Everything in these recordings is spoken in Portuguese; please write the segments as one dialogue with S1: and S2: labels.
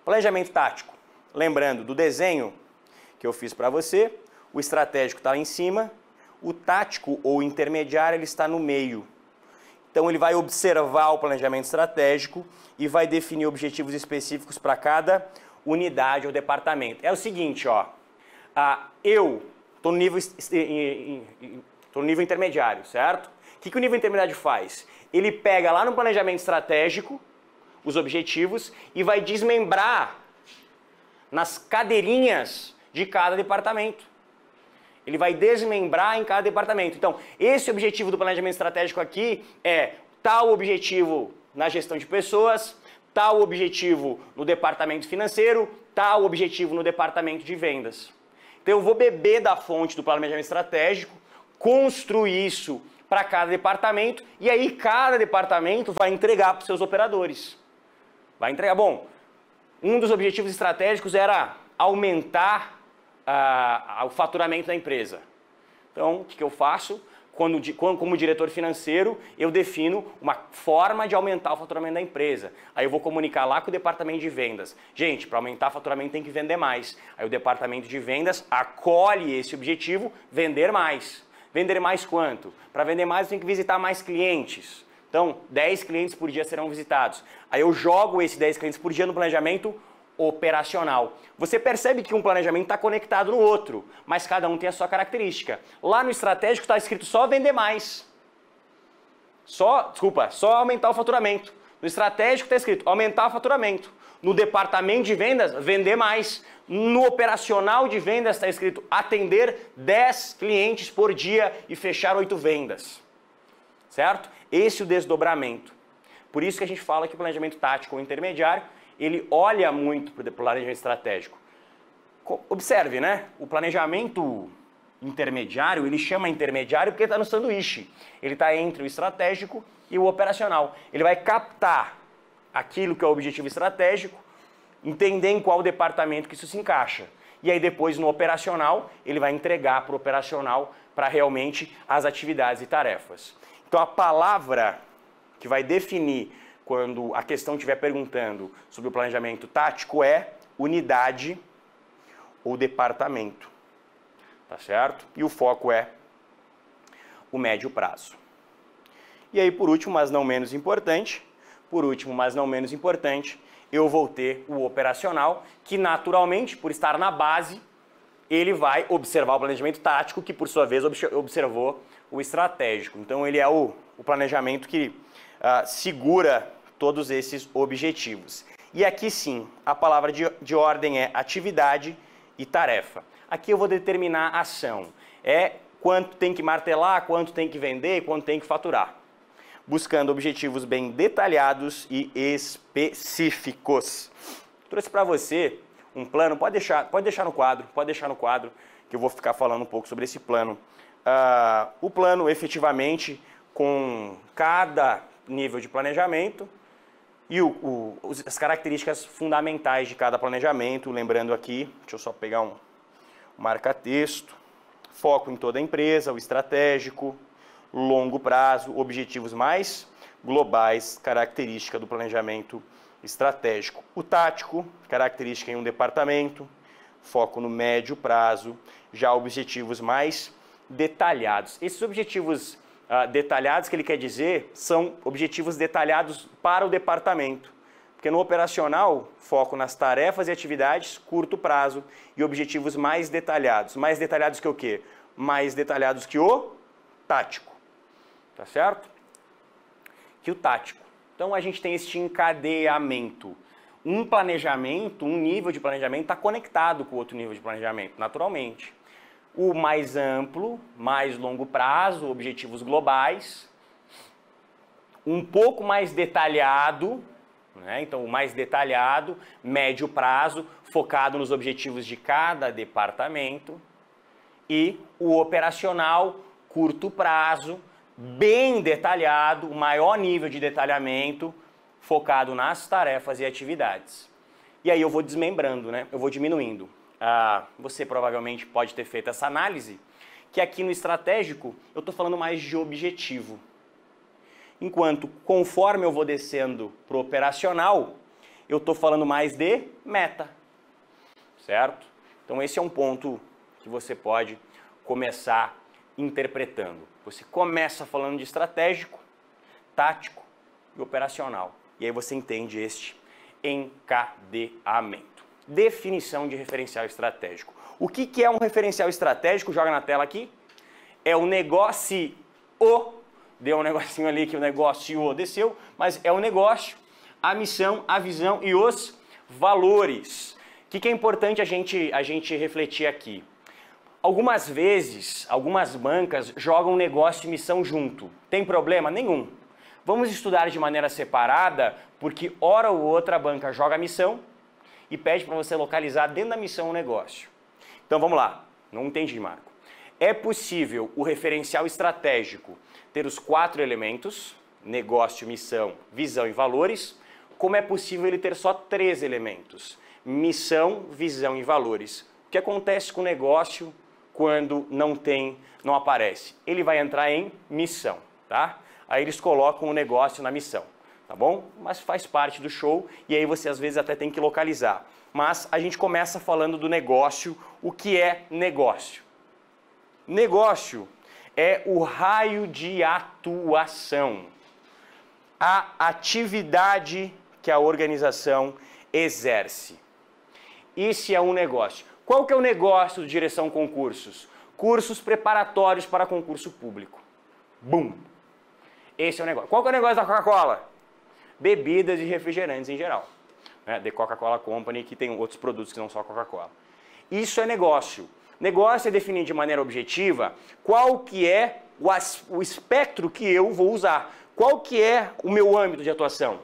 S1: Planejamento tático. Lembrando do desenho que eu fiz para você, o estratégico está lá em cima, o tático ou intermediário ele está no meio. Então ele vai observar o planejamento estratégico e vai definir objetivos específicos para cada unidade ou departamento. É o seguinte, ó, eu estou no nível intermediário, certo? O que o nível intermediário faz? Ele pega lá no planejamento estratégico os objetivos e vai desmembrar nas cadeirinhas de cada departamento. Ele vai desmembrar em cada departamento. Então, esse objetivo do planejamento estratégico aqui é tal objetivo na gestão de pessoas, tal objetivo no departamento financeiro, tal objetivo no departamento de vendas. Então, eu vou beber da fonte do planejamento estratégico, construir isso para cada departamento e aí cada departamento vai entregar para os seus operadores. Vai entregar. Bom, um dos objetivos estratégicos era aumentar o faturamento da empresa. Então, o que eu faço? Como diretor financeiro, eu defino uma forma de aumentar o faturamento da empresa. Aí eu vou comunicar lá com o departamento de vendas. Gente, para aumentar o faturamento tem que vender mais. Aí o departamento de vendas acolhe esse objetivo, vender mais. Vender mais quanto? Para vender mais eu tenho que visitar mais clientes. Então, 10 clientes por dia serão visitados. Aí eu jogo esses 10 clientes por dia no planejamento operacional. Você percebe que um planejamento está conectado no outro, mas cada um tem a sua característica. Lá no estratégico está escrito só vender mais. Só aumentar o faturamento. No estratégico está escrito aumentar o faturamento. No departamento de vendas, vender mais. No operacional de vendas está escrito atender 10 clientes por dia e fechar 8 vendas. Certo? Esse é o desdobramento. Por isso que a gente fala que o planejamento tático ou intermediário ele olha muito para o planejamento estratégico. Observe, né? O planejamento intermediário, ele chama intermediário porque está no sanduíche. Ele está entre o estratégico e o operacional. Ele vai captar aquilo que é o objetivo estratégico, entender em qual departamento que isso se encaixa. E aí depois no operacional, ele vai entregar para o operacional para realmente as atividades e tarefas. Então a palavra que vai definir quando a questão estiver perguntando sobre o planejamento tático é unidade ou departamento, tá certo? E o foco é o médio prazo. E aí, por último, mas não menos importante, eu vou ter o operacional, que naturalmente, por estar na base, ele vai observar o planejamento tático, que por sua vez observou o estratégico. Então ele é o planejamento que segura todos esses objetivos. E aqui sim, a palavra de ordem é atividade e tarefa. Aqui eu vou determinar a ação. É quanto tem que martelar, quanto tem que vender, quanto tem que faturar. Buscando objetivos bem detalhados e específicos. Trouxe para você um plano, pode deixar no quadro, que eu vou ficar falando um pouco sobre esse plano. O plano, efetivamente, com cada nível de planejamento, e as características fundamentais de cada planejamento, lembrando aqui, deixa eu só pegar um marca-texto, foco em toda a empresa, o estratégico, longo prazo, objetivos mais globais, característica do planejamento estratégico. O tático, característica em um departamento, foco no médio prazo, já objetivos mais detalhados. Esses objetivos detalhados, que ele quer dizer, são objetivos detalhados para o departamento. Porque no operacional, foco nas tarefas e atividades, curto prazo, e objetivos mais detalhados. Mais detalhados que o quê? Mais detalhados que o tático. Tá certo? Que o tático. Então a gente tem este encadeamento. Um planejamento, um nível de planejamento está conectado com o outro nível de planejamento, naturalmente. O mais amplo, mais longo prazo, objetivos globais. Um pouco mais detalhado, né? Então o mais detalhado, médio prazo, focado nos objetivos de cada departamento. E o operacional, curto prazo, bem detalhado, maior nível de detalhamento, focado nas tarefas e atividades. E aí eu vou desmembrando, né? Eu vou diminuindo. Você provavelmente pode ter feito essa análise, que aqui no estratégico eu estou falando mais de objetivo. Enquanto, conforme eu vou descendo para o operacional, eu estou falando mais de meta, certo? Então esse é um ponto que você pode começar interpretando. Você começa falando de estratégico, tático e operacional. E aí você entende este encadeamento. Definição de referencial estratégico. O que é um referencial estratégico? Joga na tela aqui. É o negócio, deu um negocinho ali que o negócio desceu, mas é o negócio, a missão, a visão e os valores. O que é importante a gente refletir aqui? Algumas vezes, algumas bancas jogam negócio e missão junto. Tem problema? Nenhum. Vamos estudar de maneira separada, porque hora ou outra a banca joga a missão e pede para você localizar dentro da missão o negócio. Então vamos lá. Não entendi, Marco. É possível o referencial estratégico ter os 4 elementos, negócio, missão, visão e valores, como é possível ele ter só 3 elementos, missão, visão e valores. O que acontece com o negócio quando não aparece? Ele vai entrar em missão, tá? Aí eles colocam o negócio na missão, tá bom? Mas faz parte do show e aí você às vezes até tem que localizar. Mas a gente começa falando do negócio. O que é negócio? Negócio é o raio de atuação, a atividade que a organização exerce. Esse é um negócio. Qual que é o negócio do Direção Concursos? Cursos preparatórios para concurso público. Bum! Esse é o negócio. Qual que é o negócio da Coca-Cola? Bebidas e refrigerantes em geral. The Coca-Cola Company, que tem outros produtos que não só Coca-Cola. Isso é negócio. Negócio é definir de maneira objetiva qual que é o espectro que eu vou usar. Qual que é o meu âmbito de atuação?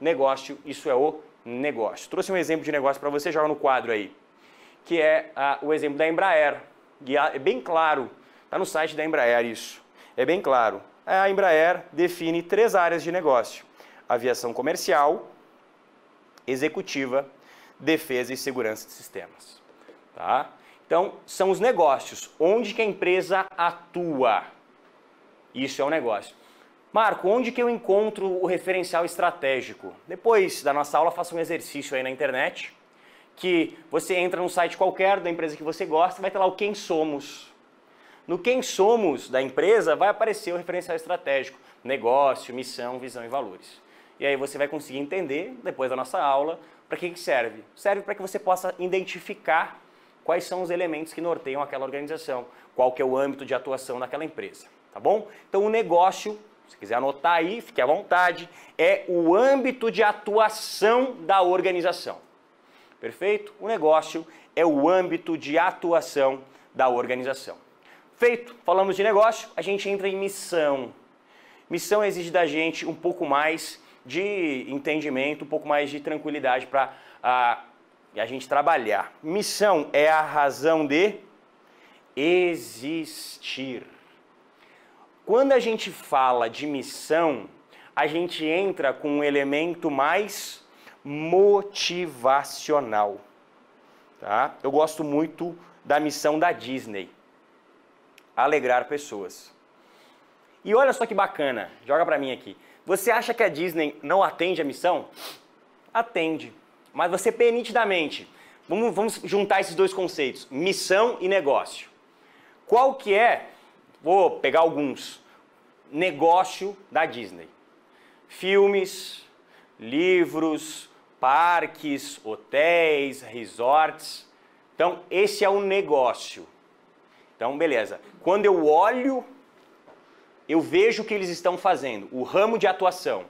S1: Negócio, isso é o negócio. Trouxe um exemplo de negócio para você, joga no quadro aí. Que é o exemplo da Embraer. E é bem claro, está no site da Embraer isso. É bem claro. A Embraer define 3 áreas de negócio: aviação comercial, executiva, defesa e segurança de sistemas. Tá? Então, são os negócios. Onde que a empresa atua? Isso é um negócio. Marco, onde que eu encontro o referencial estratégico? Depois da nossa aula, faça um exercício aí na internet, que você entra num site qualquer da empresa que você gosta, vai ter lá o Quem Somos. No Quem Somos da empresa vai aparecer o referencial estratégico, negócio, missão, visão e valores. E aí você vai conseguir entender, depois da nossa aula, para que serve. Serve para que você possa identificar quais são os elementos que norteiam aquela organização, qual que é o âmbito de atuação daquela empresa, tá bom? Então o negócio, se quiser anotar aí, fique à vontade, é o âmbito de atuação da organização. Perfeito? O negócio é o âmbito de atuação da organização. Feito, falamos de negócio, a gente entra em missão. Missão exige da gente um pouco mais de entendimento, um pouco mais de tranquilidade para a gente trabalhar. Missão é a razão de existir. Quando a gente fala de missão, a gente entra com um elemento mais motivacional. Tá? Eu gosto muito da missão da Disney: alegrar pessoas. E olha só que bacana, joga pra mim aqui. Você acha que a Disney não atende a missão? Atende. Mas você nitidamente, vamos juntar esses dois conceitos, missão e negócio. Qual que é, vou pegar alguns, negócio da Disney? Filmes, livros, parques, hotéis, resorts. Então, esse é o negócio. Então, beleza. Quando eu olho, eu vejo o que eles estão fazendo, o ramo de atuação.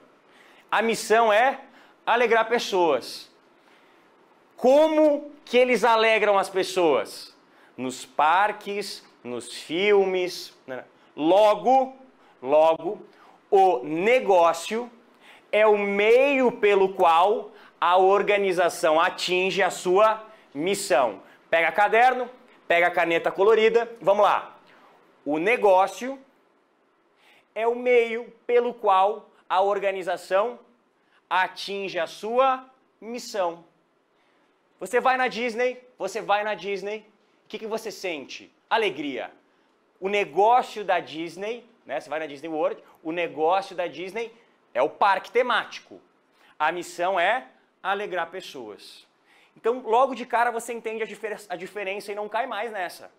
S1: A missão é alegrar pessoas. Como que eles alegram as pessoas? Nos parques, nos filmes. Logo, o negócio é o meio pelo qual a organização atinge a sua missão. Pega caderno, pega caneta colorida, vamos lá. O negócio é o meio pelo qual a organização atinge a sua missão. Você vai na Disney, o que você sente? Alegria. O negócio da Disney, né? Você vai na Disney World, o negócio da Disney é o parque temático. A missão é alegrar pessoas. Então, logo de cara você entende a diferença e não cai mais nessa.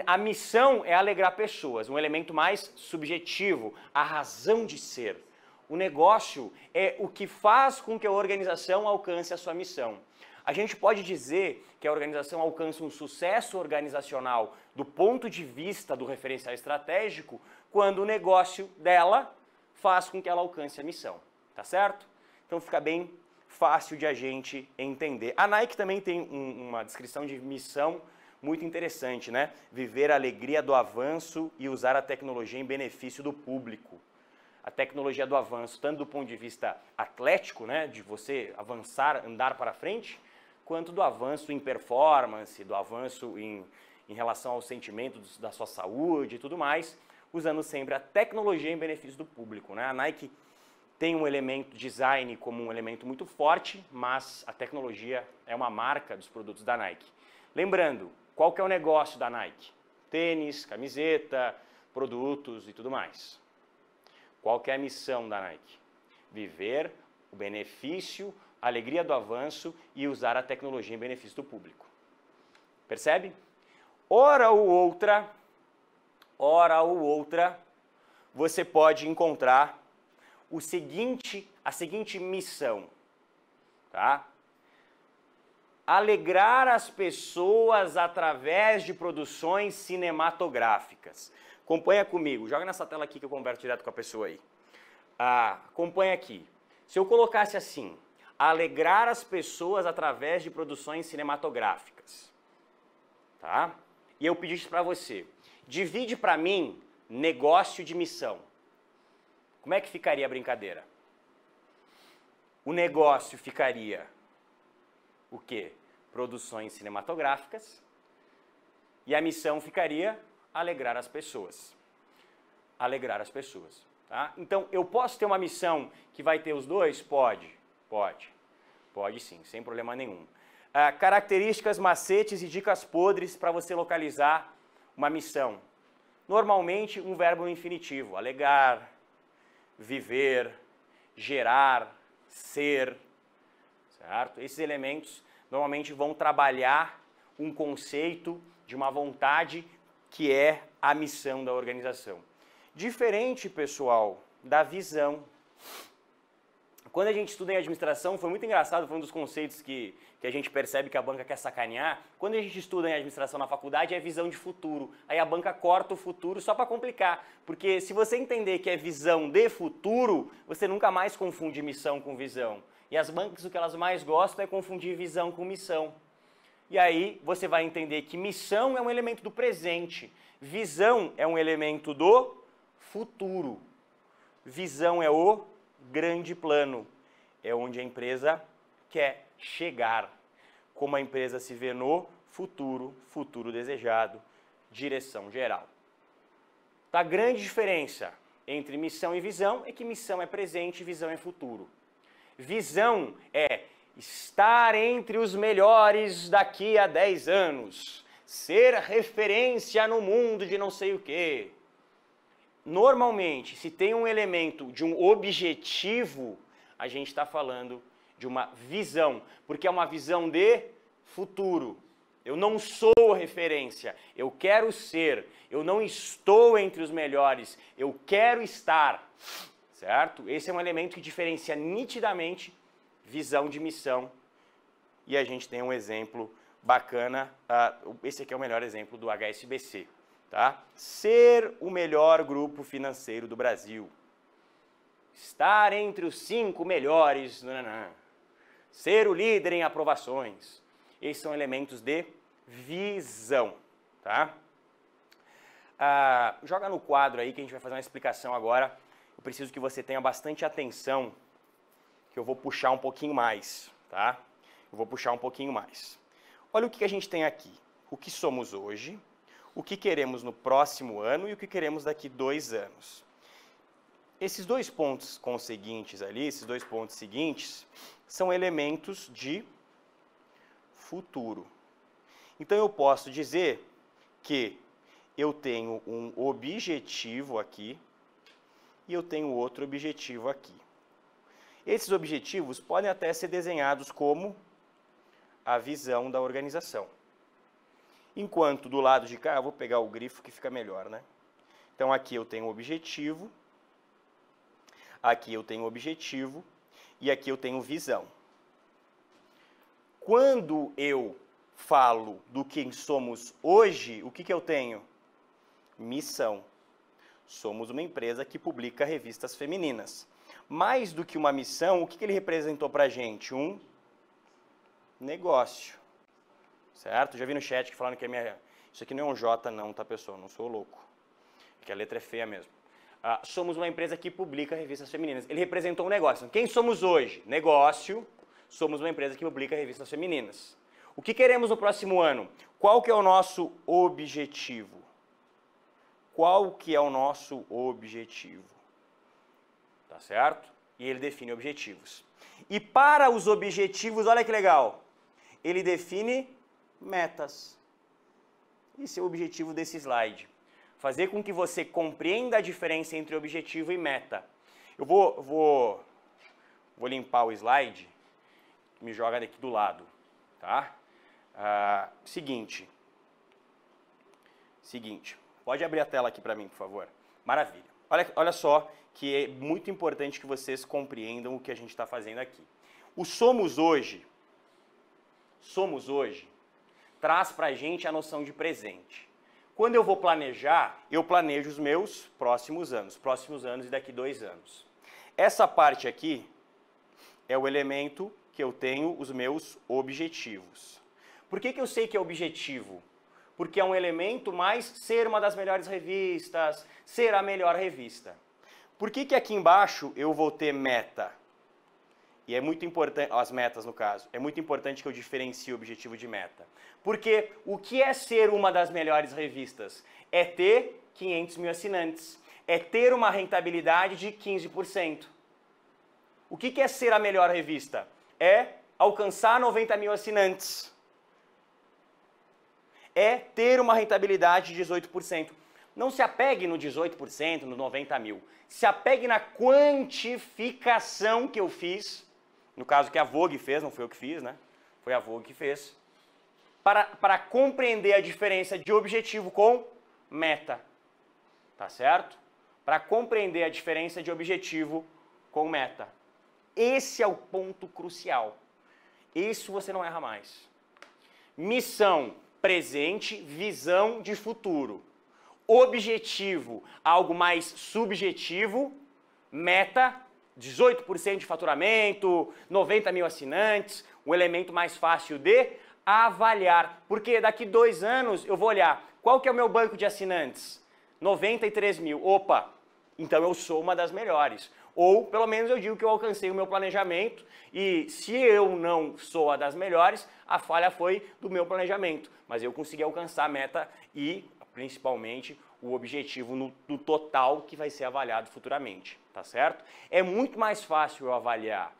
S1: A missão é alegrar pessoas, um elemento mais subjetivo, a razão de ser. O negócio é o que faz com que a organização alcance a sua missão. A gente pode dizer que a organização alcança um sucesso organizacional do ponto de vista do referencial estratégico quando o negócio dela faz com que ela alcance a missão, tá certo? Então fica bem fácil de a gente entender. A Nike também tem uma descrição de missão muito interessante, né? Viver a alegria do avanço e usar a tecnologia em benefício do público. A tecnologia do avanço, tanto do ponto de vista atlético, né, de você avançar, andar para frente, quanto do avanço em performance, do avanço em relação aos sentimentos da sua saúde e tudo mais, usando sempre a tecnologia em benefício do público, né? A Nike tem um elemento design como um elemento muito forte, mas a tecnologia é uma marca dos produtos da Nike. Lembrando, qual que é o negócio da Nike? Tênis, camiseta, produtos e tudo mais. Qual que é a missão da Nike? Viver o benefício, a alegria do avanço e usar a tecnologia em benefício do público. Percebe? Hora ou outra, você pode encontrar a seguinte missão, tá? Alegrar as pessoas através de produções cinematográficas. Acompanha comigo, joga nessa tela aqui que eu converso direto com a pessoa aí. Acompanha aqui. Se eu colocasse assim, alegrar as pessoas através de produções cinematográficas, tá? E eu pedisse para você, divide para mim negócio de missão. Como é que ficaria a brincadeira? O negócio ficaria o quê? Produções cinematográficas. E a missão ficaria alegrar as pessoas. Alegrar as pessoas. Tá? Então, eu posso ter uma missão que vai ter os dois? Pode. Pode sim, sem problema nenhum. Características, macetes e dicas podres para você localizar uma missão. Normalmente, um verbo no infinitivo. Alegar, viver, gerar, ser. Certo? Esses elementos normalmente vão trabalhar um conceito de uma vontade que é a missão da organização. Diferente, pessoal, da visão. Quando a gente estuda em administração, foi muito engraçado, foi um dos conceitos que a gente percebe que a banca quer sacanear. Quando a gente estuda em administração na faculdade, é visão de futuro. Aí a banca corta o futuro só para complicar. Porque se você entender que é visão de futuro, você nunca mais confunde missão com visão. E as bancas, o que elas mais gostam é confundir visão com missão. E aí você vai entender que missão é um elemento do presente, visão é um elemento do futuro. Visão é o grande plano, é onde a empresa quer chegar, como a empresa se vê no futuro, futuro desejado, direção geral. A grande diferença entre missão e visão é que missão é presente e visão é futuro. Visão é estar entre os melhores daqui a 10 anos, ser referência no mundo de não sei o quê. Normalmente, se tem um elemento de um objetivo, a gente está falando de uma visão, porque é uma visão de futuro. Eu não sou referência, eu quero ser, eu não estou entre os melhores, eu quero estar, certo? Esse é um elemento que diferencia nitidamente visão de missão, e a gente tem um exemplo bacana, esse aqui é o melhor exemplo do HSBC, tá? Ser o melhor grupo financeiro do Brasil, estar entre os 5 melhores, ser o líder em aprovações, esses são elementos de visão, tá? Joga no quadro aí que a gente vai fazer uma explicação agora, eu preciso que você tenha bastante atenção, que eu vou puxar um pouquinho mais, tá? Eu vou puxar um pouquinho mais. Olha o que a gente tem aqui. O que somos hoje, o que queremos no próximo ano e o que queremos daqui 2 anos. Esses 2 pontos conseguintes ali, esses 2 pontos seguintes, são elementos de futuro. Então eu posso dizer que eu tenho um objetivo aqui e eu tenho outro objetivo aqui. Esses objetivos podem até ser desenhados como a visão da organização. Enquanto do lado de cá, eu vou pegar o grifo que fica melhor, né? Então aqui eu tenho objetivo, aqui eu tenho objetivo e aqui eu tenho visão. Quando eu falo do quem somos hoje, o que eu tenho? Missão. Somos uma empresa que publica revistas femininas. Mais do que uma missão, o que ele representou pra gente? Um negócio. Certo? Já vi no chat que falando que isso aqui não é um J não, tá, pessoal? Não sou louco. Porque a letra é feia mesmo. Somos uma empresa que publica revistas femininas. Ele representou um negócio. Quem somos hoje? Negócio. Somos uma empresa que publica revistas femininas. O que queremos no próximo ano? Qual que é o nosso objetivo? Qual que é o nosso objetivo? Tá certo? E ele define objetivos. E para os objetivos, olha que legal, ele define metas. Esse é o objetivo desse slide. Fazer com que você compreenda a diferença entre objetivo e meta. Eu vou limpar o slide, me joga daqui do lado, tá? Seguinte, pode abrir a tela aqui para mim, por favor. Maravilha. Olha só que é muito importante que vocês compreendam o que a gente está fazendo aqui. O somos hoje traz para a gente a noção de presente. Quando eu vou planejar, eu planejo os meus próximos anos e daqui 2 anos. Essa parte aqui é o elemento que eu tenho os meus objetivos. Por que eu sei que é objetivo? Porque é um elemento mais ser uma das melhores revistas, ser a melhor revista. Por que aqui embaixo eu vou ter meta? E é muito importante, as metas no caso, é muito importante que eu diferencie o objetivo de meta. Porque o que é ser uma das melhores revistas? É ter 500 mil assinantes. É ter uma rentabilidade de 15%. O que é ser a melhor revista? É alcançar 90 mil assinantes. É ter uma rentabilidade de 18%. Não se apegue no 18%, no 90 mil. Se apegue na quantificação que eu fiz, no caso que a Vogue fez, não foi eu que fiz, né? Foi a Vogue que fez, para compreender a diferença de objetivo com meta. Tá certo? Para compreender a diferença de objetivo com meta. Esse é o ponto crucial. Isso você não erra mais. Missão, presente, visão de futuro. Objetivo, algo mais subjetivo. Meta, 18% de faturamento, 90 mil assinantes, o elemento mais fácil de avaliar. Porque daqui 2 anos eu vou olhar, qual que é o meu banco de assinantes? 93 mil. Opa, então eu sou uma das melhores. Ou, pelo menos, eu digo que eu alcancei o meu planejamento e se eu não sou a das melhores, a falha foi do meu planejamento. Mas eu consegui alcançar a meta e, principalmente, o objetivo no total que vai ser avaliado futuramente, tá certo? É muito mais fácil eu avaliar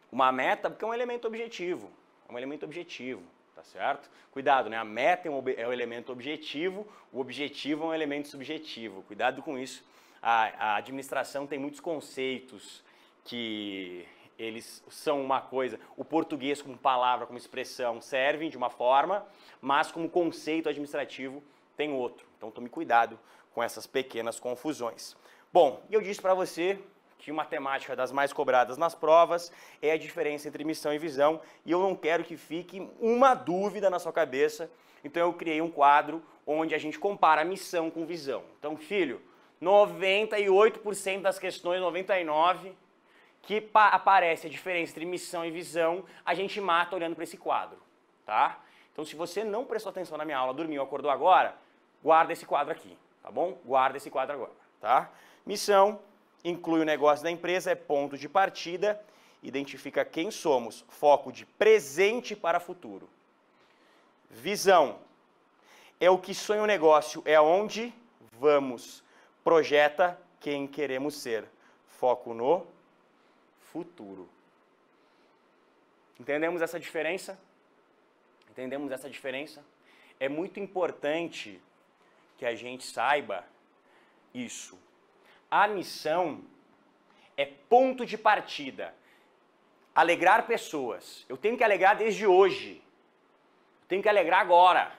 S1: uma meta porque é um elemento objetivo. É um elemento objetivo, tá certo? Cuidado, né? A meta é um elemento objetivo, o objetivo é um elemento subjetivo. Cuidado com isso. A administração tem muitos conceitos que eles são uma coisa, o português como palavra, como expressão, servem de uma forma, mas como conceito administrativo tem outro. Então tome cuidado com essas pequenas confusões. Bom, eu disse para você que uma temática das mais cobradas nas provas é a diferença entre missão e visão, e eu não quero que fique uma dúvida na sua cabeça, então eu criei um quadro onde a gente compara missão com visão. Então, filho, 98% das questões, 99%, que aparece a diferença entre missão e visão, a gente mata olhando para esse quadro, tá? Então, se você não prestou atenção na minha aula, dormiu, acordou agora, guarda esse quadro aqui, tá bom? Guarda esse quadro agora, tá? Missão inclui o negócio da empresa, é ponto de partida, identifica quem somos, foco de presente para futuro. Visão é o que sonha o negócio, é aonde vamos. Projeta quem queremos ser. Foco no futuro. Entendemos essa diferença? Entendemos essa diferença? É muito importante que a gente saiba isso. A missão é ponto de partida. Alegrar pessoas. Eu tenho que alegrar desde hoje. Eu tenho que alegrar agora.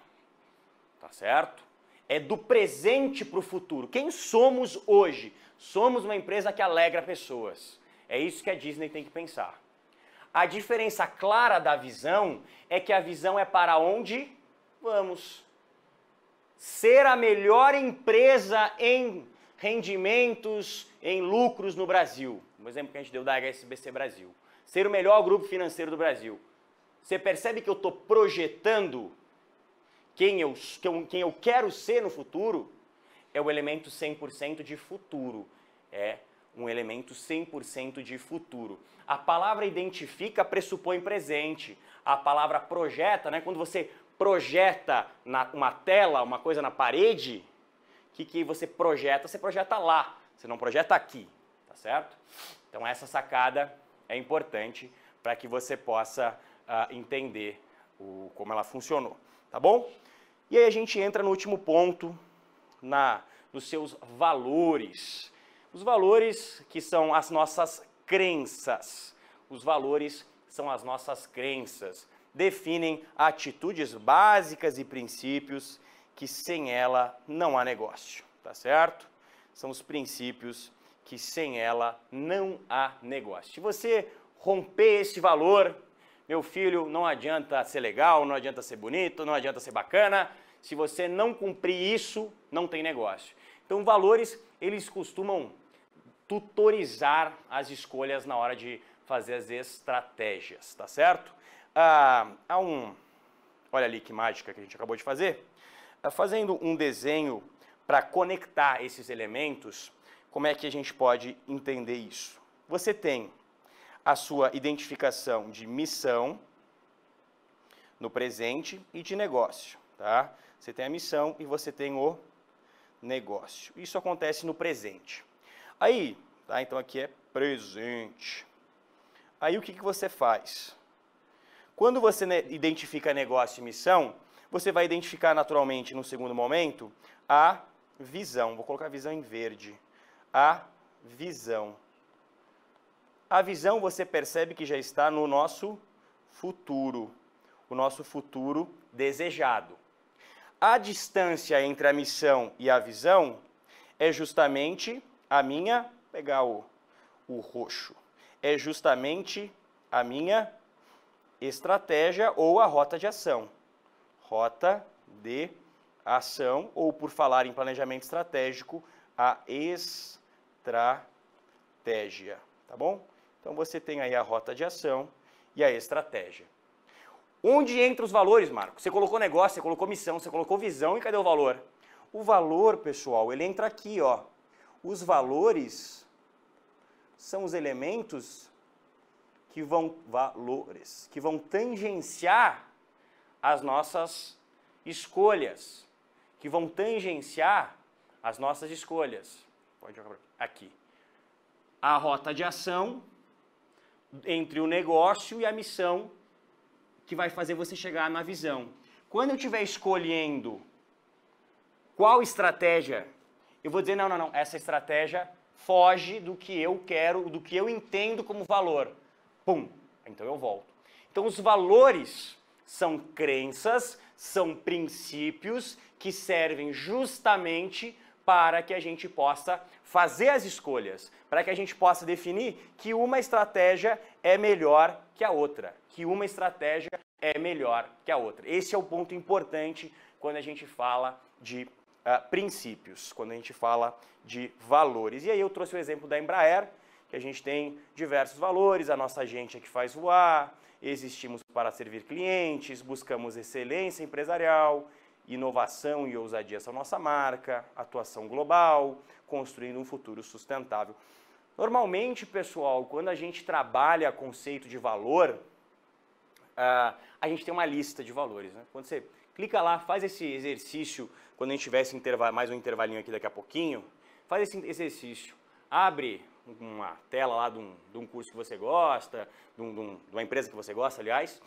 S1: Tá certo? É do presente para o futuro. Quem somos hoje? Somos uma empresa que alegra pessoas. É isso que a Disney tem que pensar. A diferença clara da visão é que a visão é para onde vamos. Ser a melhor empresa em rendimentos, em lucros no Brasil. Um exemplo que a gente deu da HSBC Brasil. Ser o melhor grupo financeiro do Brasil. Você percebe que eu estou projetando quem eu quero ser no futuro? É o elemento 100% de futuro. É um elemento 100% de futuro. A palavra identifica pressupõe presente. A palavra projeta, né? Quando você projeta uma tela, uma coisa na parede, o que você projeta? Você projeta lá, você não projeta aqui, tá certo? Então essa sacada é importante para que você possa entender como ela funcionou, tá bom? E aí a gente entra no último ponto, nos seus valores. Os valores que são as nossas crenças. Os valores são as nossas crenças. Definem atitudes básicas e princípios que sem ela não há negócio, tá certo? São os princípios que sem ela não há negócio. Se você romper esse valor, meu filho, não adianta ser legal, não adianta ser bonito, não adianta ser bacana. Se você não cumprir isso, não tem negócio. Então, valores, eles costumam tutorizar as escolhas na hora de fazer as estratégias, tá certo? Olha ali que mágica que a gente acabou de fazer. Fazendo um desenho para conectar esses elementos, como é que a gente pode entender isso? Você tem a sua identificação de missão no presente e de negócio, tá? Você tem a missão e você tem o negócio. Isso acontece no presente. Aí, tá? Então aqui é presente. Aí o que você faz? Quando você identifica negócio e missão, você vai identificar naturalmente no segundo momento a visão. Vou colocar a visão em verde. A visão. A visão você percebe que já está no nosso futuro. O nosso futuro desejado. A distância entre a missão e a visão é justamente a minha, pegar o roxo, é justamente a minha estratégia ou a rota de ação. Rota de ação, ou por falar em planejamento estratégico, a estratégia, tá bom? Então você tem aí a rota de ação e a estratégia. Onde entram os valores, Marco? Você colocou negócio, você colocou missão, você colocou visão e cadê o valor? O valor, pessoal, ele entra aqui, ó. Os valores são os elementos que vão tangenciar as nossas escolhas, que vão tangenciar as nossas escolhas. Pode jogar aqui. A rota de ação entre o negócio e a missão que vai fazer você chegar na visão. Quando eu estiver escolhendo qual estratégia, eu vou dizer, não, essa estratégia foge do que eu quero, do que eu entendo como valor. Pum, então eu volto. Então os valores são crenças, são princípios que servem justamente para que a gente possa fazer as escolhas, para que a gente possa definir que uma estratégia é melhor que a outra, que uma estratégia é melhor que a outra. Esse é o ponto importante quando a gente fala de princípios, quando a gente fala de valores. E aí eu trouxe o exemplo da Embraer, que a gente tem diversos valores, a nossa gente é que faz voar, existimos para servir clientes, buscamos excelência empresarial, inovação e ousadia são nossa marca, atuação global, construindo um futuro sustentável. Normalmente, pessoal, quando a gente trabalha conceito de valor, a gente tem uma lista de valores, né? Quando você clica lá, faz esse exercício, quando a gente tiver mais um intervalinho aqui daqui a pouquinho, faz esse exercício, abre uma tela lá de um curso que você gosta, de uma empresa que você gosta, aliás,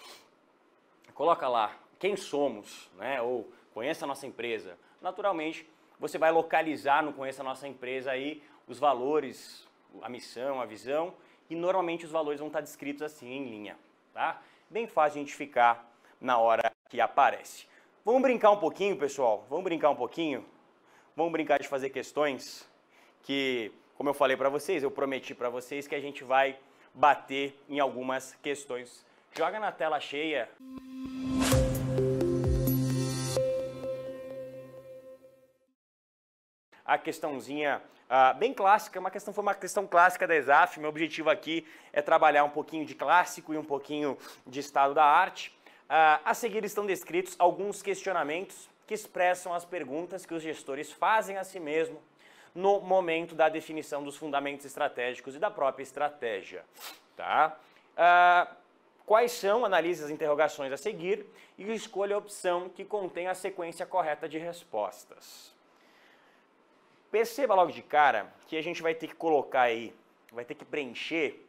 S1: coloca lá quem somos, né? Ou conheça a nossa empresa. Naturalmente, você vai localizar no Conheça a Nossa Empresa aí os valores a missão, a visão, e normalmente os valores vão estar descritos assim em linha, tá? Bem fácil de identificar na hora que aparece. Vamos brincar um pouquinho, pessoal? Vamos brincar um pouquinho? Vamos brincar de fazer questões que, como eu falei para vocês, eu prometi para vocês que a gente vai bater em algumas questões. Joga na tela cheia. A questãozinha bem clássica, foi uma questão clássica da ESAF. Meu objetivo aqui é trabalhar um pouquinho de clássico e um pouquinho de estado da arte. A seguir estão descritos alguns questionamentos que expressam as perguntas que os gestores fazem a si mesmo no momento da definição dos fundamentos estratégicos e da própria estratégia. Tá? Quais são? Analise as interrogações a seguir e escolha a opção que contém a sequência correta de respostas. Perceba logo de cara que a gente vai ter que colocar aí, vai ter que preencher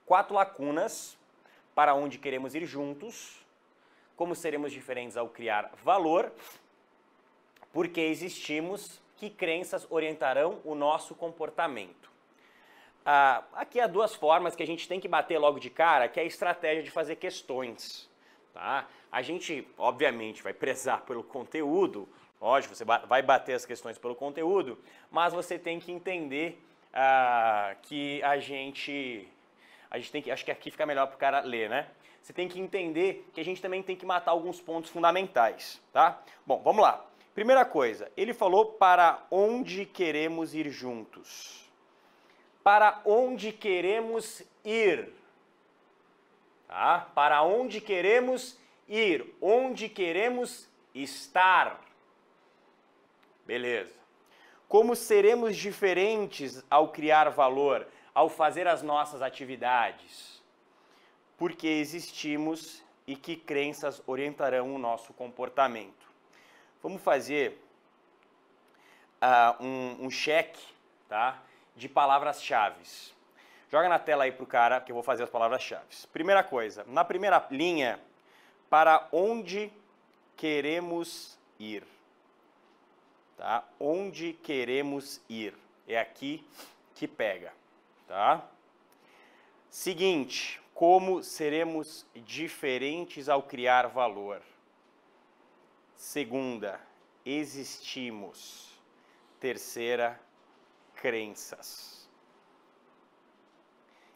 S1: 4 lacunas para onde queremos ir juntos, como seremos diferentes ao criar valor, porque existimos, que crenças orientarão o nosso comportamento. Aqui há 2 formas que a gente tem que bater logo de cara, que é a estratégia de fazer questões. Tá? A gente, obviamente, vai prezar pelo conteúdo. Lógico, você vai bater as questões pelo conteúdo, mas você tem que entender que a gente tem que, acho que aqui fica melhor para o cara ler, né? Você tem que entender que a gente também tem que matar alguns pontos fundamentais, tá? Bom, vamos lá. Primeira coisa, ele falou para onde queremos ir juntos. Para onde queremos ir, tá? Para onde queremos ir, onde queremos estar. Beleza. Como seremos diferentes ao criar valor, ao fazer as nossas atividades? Porque existimos e que crenças orientarão o nosso comportamento. Vamos fazer um cheque, tá, de palavras-chave. Joga na tela aí para o cara que eu vou fazer as palavras-chave. Primeira coisa, na primeira linha, para onde queremos ir. Tá? Onde queremos ir. É aqui que pega. Tá? Seguinte, como seremos diferentes ao criar valor. Segunda, existimos. Terceira, crenças.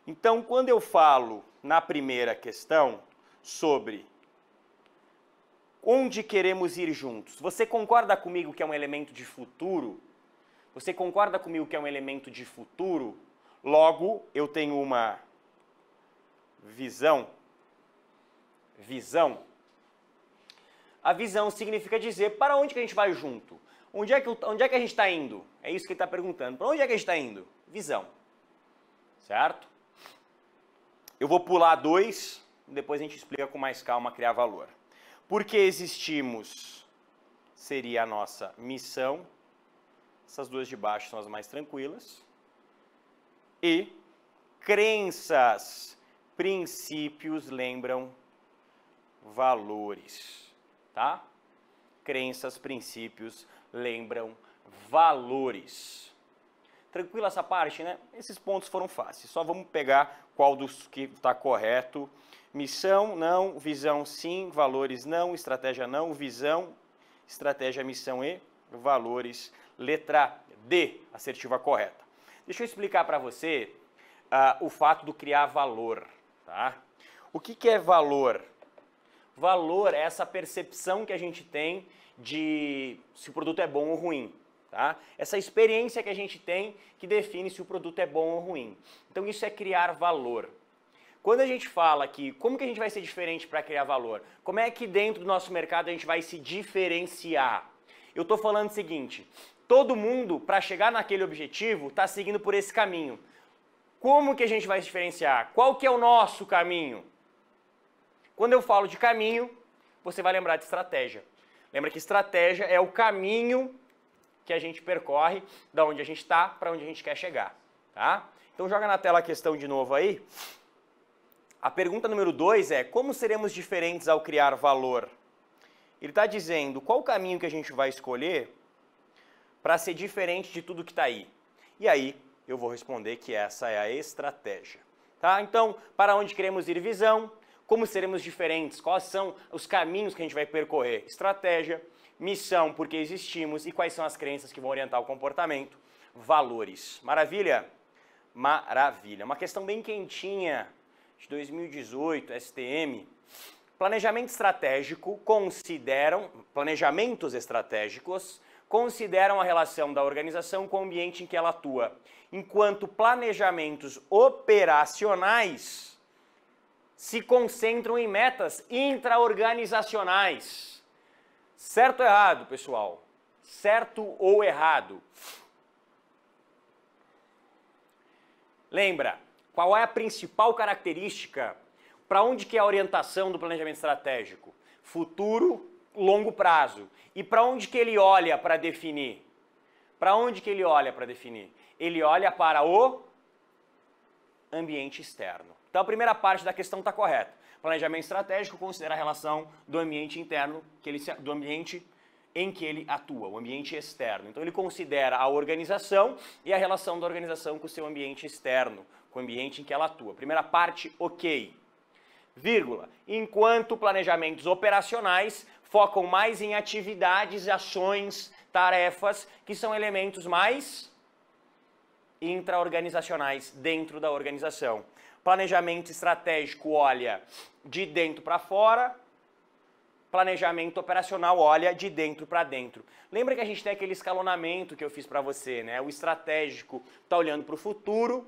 S1: Então, quando eu falo na primeira questão sobre onde queremos ir juntos? Você concorda comigo que é um elemento de futuro? Você concorda comigo que é um elemento de futuro? Logo, eu tenho uma visão. Visão. A visão significa dizer para onde que a gente vai junto. Onde é que a gente está indo? É isso que ele está perguntando. Para onde é que a gente está indo? Visão. Certo? Eu vou pular 2, depois a gente explica com mais calma criar valor. Porque existimos seria a nossa missão. Essas 2 de baixo são as mais tranquilas. E crenças, princípios lembram valores, tá? Crenças, princípios lembram valores. Tranquila essa parte, né? Esses pontos foram fáceis. Só vamos pegar qual dos que está correto. Missão, não. Visão, sim. Valores, não. Estratégia, não. Visão, estratégia, missão e valores. Letra D, assertiva correta. Deixa eu explicar para você o fato do criar valor. Tá? O que é valor? Valor é essa percepção que a gente tem de se o produto é bom ou ruim. Tá? Essa experiência que a gente tem que define se o produto é bom ou ruim. Então isso é criar valor. Quando a gente fala que como que a gente vai ser diferente para criar valor? Como é que dentro do nosso mercado a gente vai se diferenciar? Eu estou falando o seguinte, todo mundo para chegar naquele objetivo está seguindo por esse caminho. Como que a gente vai se diferenciar? Qual que é o nosso caminho? Quando eu falo de caminho, você vai lembrar de estratégia. Lembra que estratégia é o caminho que a gente percorre da onde a gente está para onde a gente quer chegar, tá? Então joga na tela a questão de novo aí. A pergunta número 2 é, como seremos diferentes ao criar valor? Ele está dizendo qual o caminho que a gente vai escolher para ser diferente de tudo que está aí. E aí, eu vou responder que essa é a estratégia. Tá? Então, para onde queremos ir? Visão. Como seremos diferentes? Quais são os caminhos que a gente vai percorrer? Estratégia. Missão, porque existimos. E quais são as crenças que vão orientar o comportamento? Valores. Maravilha? Maravilha. Uma questão bem quentinha de 2018, STM. Planejamentos estratégicos consideram a relação da organização com o ambiente em que ela atua, enquanto planejamentos operacionais se concentram em metas intraorganizacionais. Certo ou errado, pessoal? Certo ou errado? Lembra, qual é a principal característica para onde que é a orientação do planejamento estratégico? Futuro, longo prazo. E para onde que ele olha para definir? Para onde que ele olha para definir? Ele olha para o ambiente externo. Então a primeira parte da questão está correta. Planejamento estratégico considera a relação do ambiente interno, do ambiente em que ele atua, o ambiente externo. Então ele considera a organização e a relação da organização com o seu ambiente externo, com o ambiente em que ela atua. Primeira parte, ok. Vírgula. Enquanto planejamentos operacionais focam mais em atividades, ações, tarefas, que são elementos mais intraorganizacionais dentro da organização. Planejamento estratégico olha de dentro para fora, planejamento operacional olha de dentro para dentro. Lembra que a gente tem aquele escalonamento que eu fiz para você, né? O estratégico está olhando para o futuro,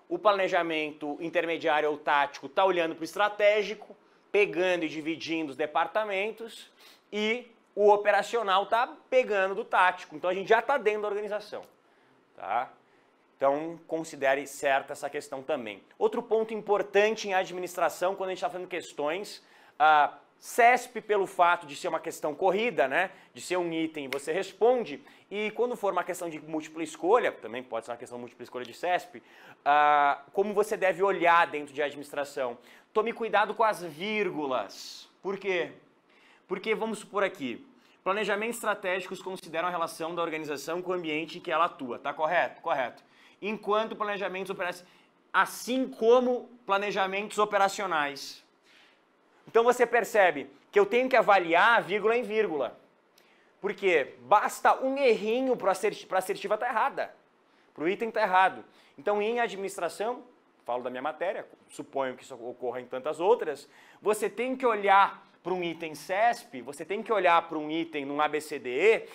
S1: o planejamento intermediário ou tático está olhando para o estratégico, pegando e dividindo os departamentos, e o operacional está pegando do tático. Então a gente já está dentro da organização. Tá? Então considere certa essa questão também. Outro ponto importante em administração, quando a gente está fazendo questões, CESP, pelo fato de ser uma questão corrida, né, de ser um item, você responde, e quando for uma questão de múltipla escolha, também pode ser uma questão de múltipla escolha de CESP, como você deve olhar dentro de administração. Tome cuidado com as vírgulas. Por quê? Porque, vamos supor aqui, planejamentos estratégicos consideram a relação da organização com o ambiente em que ela atua. Tá correto? Correto. Enquanto planejamentos operacionais, assim como planejamentos operacionais. Então você percebe que eu tenho que avaliar vírgula em vírgula. Porque basta um errinho para a assertiva estar errada. Para o item estar errado. Então em administração, falo da minha matéria, suponho que isso ocorra em tantas outras, você tem que olhar para um item CESP, você tem que olhar para um item num ABCDE,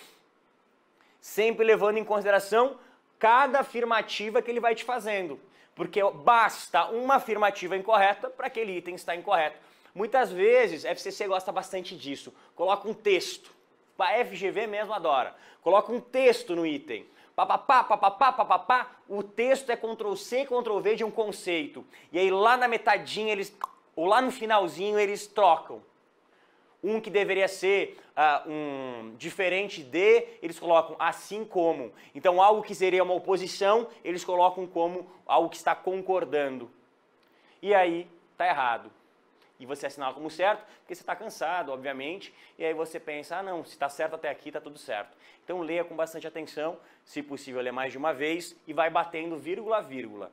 S1: sempre levando em consideração cada afirmativa que ele vai te fazendo. Porque basta uma afirmativa incorreta para aquele item estar incorreto. Muitas vezes, a FCC gosta bastante disso. Coloca um texto. A FGV mesmo adora. Coloca um texto no item. Papapá, papapá, papapá. O texto é Ctrl+C, Ctrl+V de um conceito. E aí lá na metadinha, ou lá no finalzinho, eles trocam. Um que deveria ser um diferente de, eles colocam assim como. Então algo que seria uma oposição, eles colocam como algo que está concordando. E aí, tá errado. E você assinala como certo, porque você está cansado, obviamente, e aí você pensa, não, se está certo até aqui, está tudo certo. Então leia com bastante atenção, se possível ler mais de uma vez, e vai batendo vírgula a vírgula.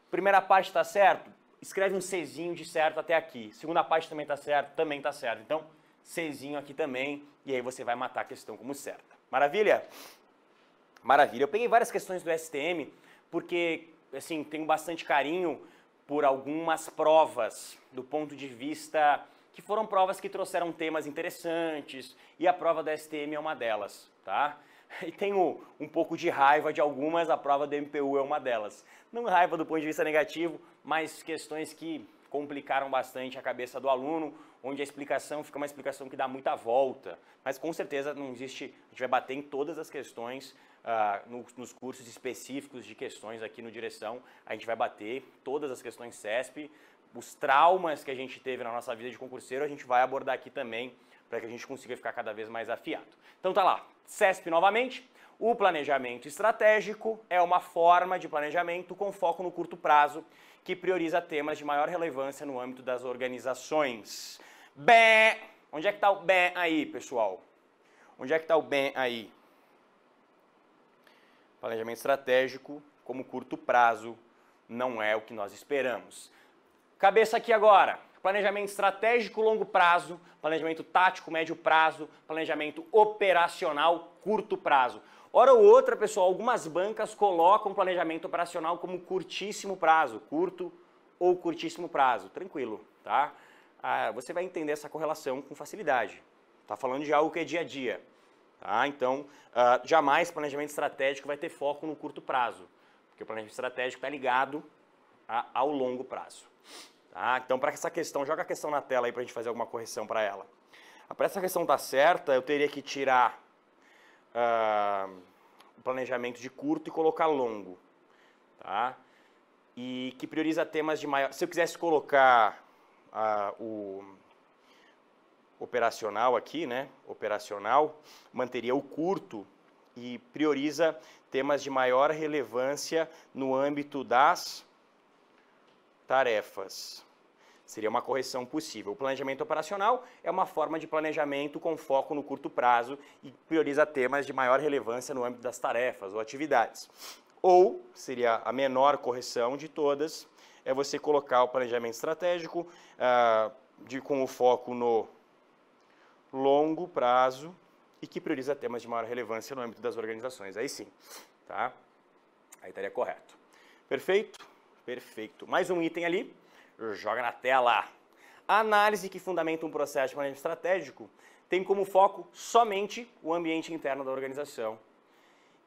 S1: Primeira parte está certo? Escreve um Czinho de certo até aqui. Segunda parte também está certo? Também está certo. Então, Czinho aqui também, e aí você vai matar a questão como certa. Maravilha? Maravilha. Eu peguei várias questões do STM, porque, assim, tenho bastante carinho por algumas provas, do ponto de vista que foram provas que trouxeram temas interessantes, e a prova da STM é uma delas, tá? E tenho um pouco de raiva de algumas, a prova do MPU é uma delas. Não raiva do ponto de vista negativo, mas questões que complicaram bastante a cabeça do aluno, onde a explicação fica uma explicação que dá muita volta. Mas com certeza não existe, a gente vai bater em todas as questões, nos cursos específicos de questões aqui no Direção, a gente vai bater todas as questões CESP, os traumas que a gente teve na nossa vida de concurseiro, a gente vai abordar aqui também, para que a gente consiga ficar cada vez mais afiado. Então tá lá, CESP novamente. O planejamento estratégico é uma forma de planejamento com foco no curto prazo, que prioriza temas de maior relevância no âmbito das organizações. Bem, onde é que está o bem aí, pessoal? Onde é que está o bem aí? Planejamento estratégico como curto prazo não é o que nós esperamos. Cabeça aqui agora. Planejamento estratégico longo prazo, planejamento tático médio prazo, planejamento operacional curto prazo. Hora ou outra, pessoal, algumas bancas colocam planejamento operacional como curtíssimo prazo, curto ou curtíssimo prazo. Tranquilo, tá? Você vai entender essa correlação com facilidade. Tá falando de algo que é dia a dia. Tá? Então, jamais planejamento estratégico vai ter foco no curto prazo, porque o planejamento estratégico está ligado ao longo prazo. Tá? Então, para essa questão, joga a questão na tela aí para a gente fazer alguma correção para ela. Para essa questão estar certa, eu teria que tirar o planejamento de curto e colocar longo. Tá? E que prioriza temas de maior... Se eu quisesse colocar o operacional aqui, né? Operacional, manteria o curto e prioriza temas de maior relevância no âmbito das tarefas. Seria uma correção possível. O planejamento operacional é uma forma de planejamento com foco no curto prazo e prioriza temas de maior relevância no âmbito das tarefas ou atividades. Ou, seria a menor correção de todas, é você colocar o planejamento estratégico com o foco no longo prazo e que prioriza temas de maior relevância no âmbito das organizações. Aí sim, tá? Aí estaria correto. Perfeito? Perfeito. Mais um item ali, joga na tela. A análise que fundamenta um processo de planejamento estratégico tem como foco somente o ambiente interno da organização,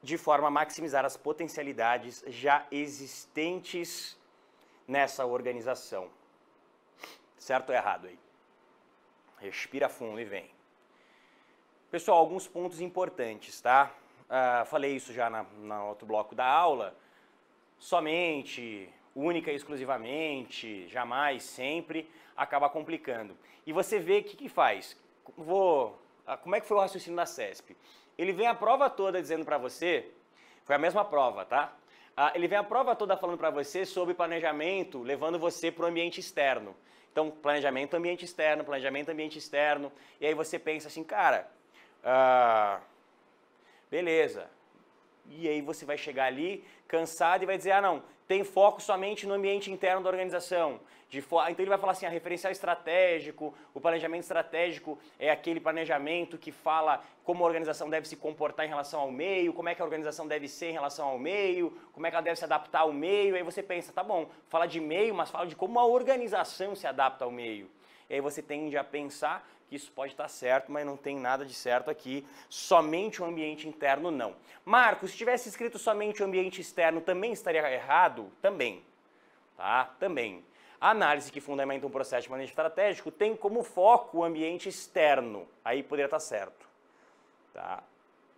S1: de forma a maximizar as potencialidades já existentes nessa organização. Certo ou errado aí? Respira fundo e vem. Pessoal, alguns pontos importantes, tá? Falei isso já no outro bloco da aula. Somente, única e exclusivamente, jamais, sempre, acaba complicando. E você vê o que faz. Como é que foi o raciocínio da CESP? Ele vem a prova toda dizendo para você, foi a mesma prova, tá? Ele vem a prova toda falando para você sobre planejamento, levando você para o ambiente externo. Então, planejamento, ambiente externo, e aí você pensa assim, cara, beleza. E aí você vai chegar ali cansado e vai dizer, não, tem foco somente no ambiente interno da organização. Então ele vai falar assim, referencial estratégico, o planejamento estratégico é aquele planejamento que fala como a organização deve se comportar em relação ao meio, como é que a organização deve ser em relação ao meio, como é que ela deve se adaptar ao meio. Aí você pensa, tá bom, fala de meio, mas fala de como a organização se adapta ao meio. E aí você tende a pensar que isso pode estar certo, mas não tem nada de certo aqui, somente o ambiente interno não. Marcos, se tivesse escrito somente o ambiente externo, também estaria errado? Também, tá? Também. A análise que fundamenta um processo de planejamento estratégico tem como foco o ambiente externo, aí poderia estar certo, tá?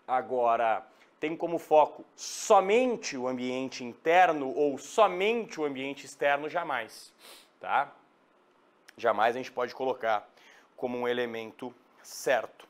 S1: Agora, tem como foco somente o ambiente interno ou somente o ambiente externo, jamais, tá? Jamais a gente pode colocar como um elemento certo.